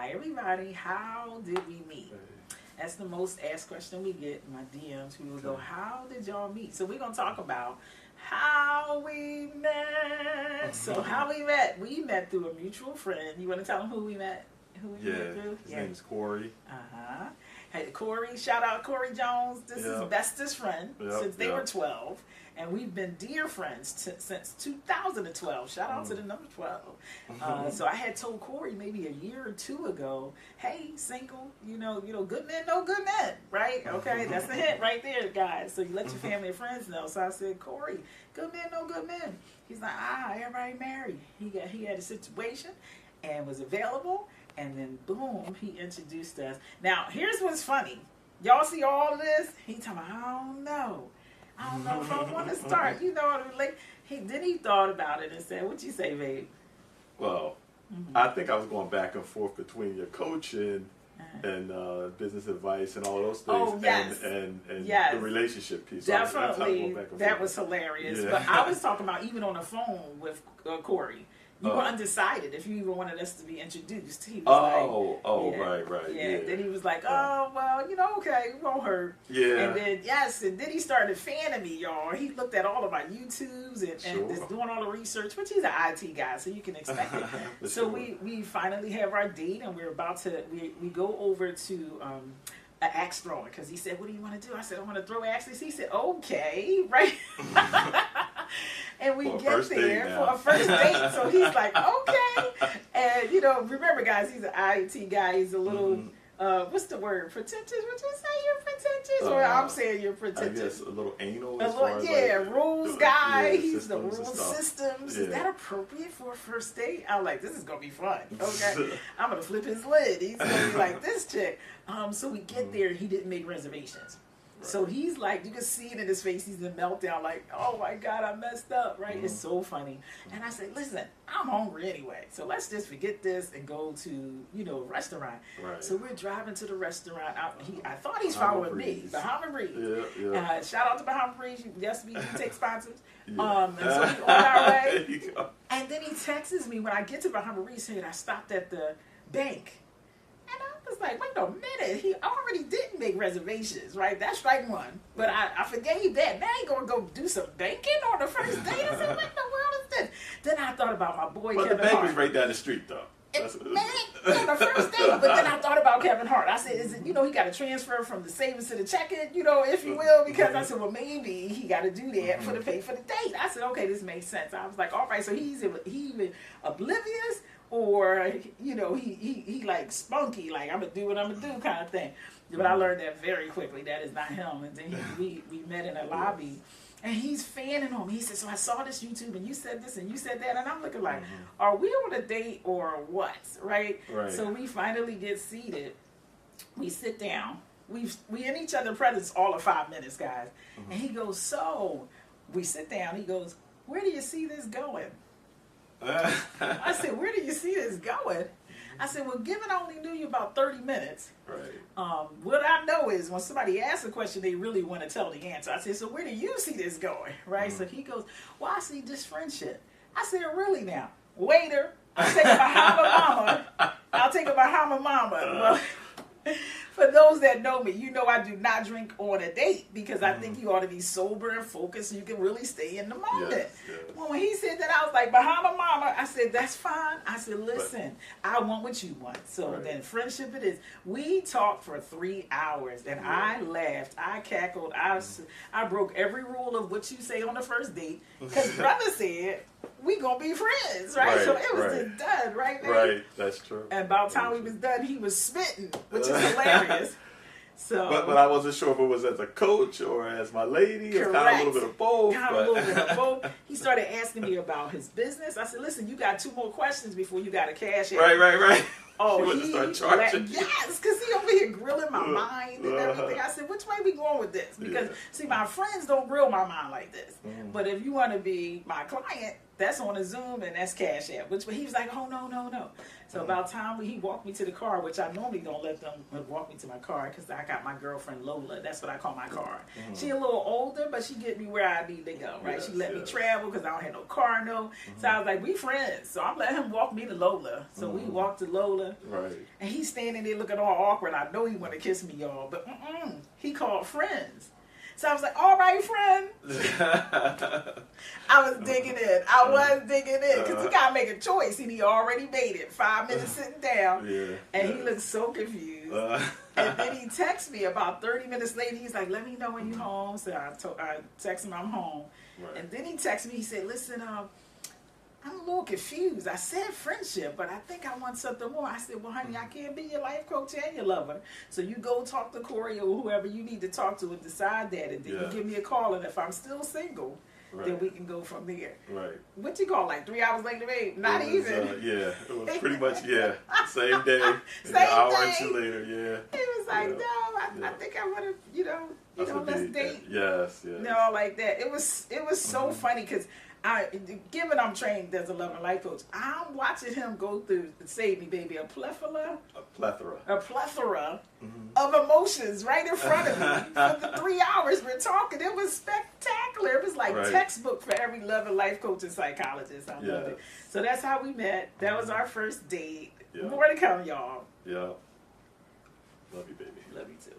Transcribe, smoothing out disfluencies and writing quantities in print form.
Hi, everybody. How did we meet? That's the most asked question we get in my DMs. People go, how did y'all meet? So we're going to talk about how we met. So how we met through a mutual friend. You want to tell them who we met? Who we met through? His name is Corey. Uh-huh. Hey, Corey, shout out Corey Jones. This is bestest friend since they were 12. And we've been dear friends since 2012. Shout out to the number 12. So I had told Corey maybe a year or two ago, hey, single, you know, good men know good men, right? Okay, that's the hint right there, guys. So you let your family and friends know. So I said, Corey, good men know good men. He's like, everybody married. He had a situation and was available. And then, boom, he introduced us. Now, here's what's funny. Y'all see all of this? He talking about, I don't know if I want to start. You know, like, he thought about it and said, what you say, babe? Well, I think I was going back and forth between your coaching and business advice and all those things. Oh, yes. And yes. the relationship piece. Definitely. That was hilarious. Yeah. But I was talking about even on the phone with Corey. You were undecided if you even wanted us to be introduced. He was right. Yeah. Then he was like, well, okay, it won't hurt. Yeah. And then he started fanning me, y'all. He looked at all of my YouTubes and is doing all the research, which he's an IT guy, so you can expect it. So we finally have our date, and we're about to, we go over to an axe throwing, because he said, what do you want to do? I said, I want to throw axes. He said, okay, right? And we get there for a first date. So he's like, okay. And, remember, guys, he's an IT guy. He's a little, what's the word? Pretentious? Would you say you're pretentious? Or I'm saying you're pretentious? I guess a little anal. Rules guy. He's the rules systems. Is that appropriate for a first date? I'm like, this is going to be fun. Okay. I'm going to flip his lid. He's going to be like this chick. So we get there. He didn't make reservations. So he's like, you can see it in his face, he's in meltdown, like, oh my God, I messed up, right? It's so funny. And I said, listen, I'm hungry anyway, so let's just forget this and go to, a restaurant. Right. So we're driving to the restaurant. I thought he's following me, Bahama Breeze. Yeah. Shout out to Bahama Breeze. Yes, we do take sponsors. And so we on our way. And then he texts me when I get to Bahama Breeze saying, I stopped at the bank. And I was like, wait a minute, he already didn't make reservations, right? That's strike one. But I forgave that. Now he gonna go do some banking on the first date? I said, what in the world is this? Then I thought about my boy Kevin Hart. The bank was right down the street, though. On the first date. But then I thought about Kevin Hart. I said, is it, he got to transfer from the savings to the checking, if you will, because I said, well, maybe he got to do that for the pay for the date. I said, okay, this makes sense. I was like, all right, so he even oblivious, or he like spunky, like I'm gonna do what I'm gonna do kind of thing. But I learned that very quickly. That is not him. And then we met in a lobby, and he's fanning on me. He said, so I saw this YouTube, and you said this and you said that, and I'm looking like, are we on a date or what? Right. So we finally get seated. We sit down. We in each other's presence all of 5 minutes, guys. And he goes, so we sit down. He goes, where do you see this going? I said, where do you see this going? I said, well, given I only knew you about 30 minutes, what I know is when somebody asks a question, they really want to tell the answer. I said, so where do you see this going? Right? So he goes, well, I see just friendship. I said, really now? Waiter, I'll take a Bahama Mama. I'll take a Bahama Mama. Well, for those that know me, I do not drink on a date because I think you ought to be sober and focused so you can really stay in the moment. Yes. Well, when he said that, I was like, Bahama Mama. I said, that's fine. I said, listen, I want what you want. So then friendship it is. We talked for 3 hours, and I laughed. I cackled. I broke every rule of what you say on the first date because brother said, we gonna be friends, right? So it was just done, right, man? Right, that's true. And about the time we was done, he was smitten, which is hilarious. So, but I wasn't sure if it was as a coach or as my lady. Correct. Or kind of a little bit of both. Kind of a little bit of both. He started asking me about his business. I said, listen, you got 2 more questions before you got to cash in. Right. Oh, he start charging. Yes, because he over here grilling my mind and everything. I said, which way we going with this? Because, see, my friends don't grill my mind like this. But if you want to be my client, that's on a Zoom and that's Cash App. Which he was like, oh no. So about time he walked me to the car, which I normally don't let them walk me to my car because I got my girlfriend Lola. That's what I call my car. She a little older, but she get me where I need to go. Right? She let me travel because I don't have no car. So I was like, we friends. So I'm letting him walk me to Lola. So we walked to Lola. Right. And he's standing there looking all awkward. I know he want to kiss me, y'all, but he called friends. So I was like, all right, friend. I was digging in. Because he got to make a choice. And he already made it. 5 minutes sitting down. And he looked so confused. And then he texted me about 30 minutes later. He's like, let me know when you're home. So I texted him I'm home. Right. And then he texted me. He said, listen, I'm a little confused. I said friendship, but I think I want something more. I said, well, honey, I can't be your life coach and your lover. So you go talk to Corey or whoever you need to talk to and decide that. And then you give me a call. And if I'm still single, then we can go from there. Right. What you call, like 3 hours later, babe? Not even. It was pretty much, same day. Same an hour day. or two later, He was like, no, I think I want to, let's date. Yes. No, like that. It was so funny because given I'm trained as a love and life coach, I'm watching him go through, save me, baby, a plethora of emotions right in front of me. For the 3 hours we're talking, it was spectacular. It was like textbook for every love and life coach and psychologist. I love it. So that's how we met. That was our first date. More to come, y'all. Yeah. Love you, baby. Love you too.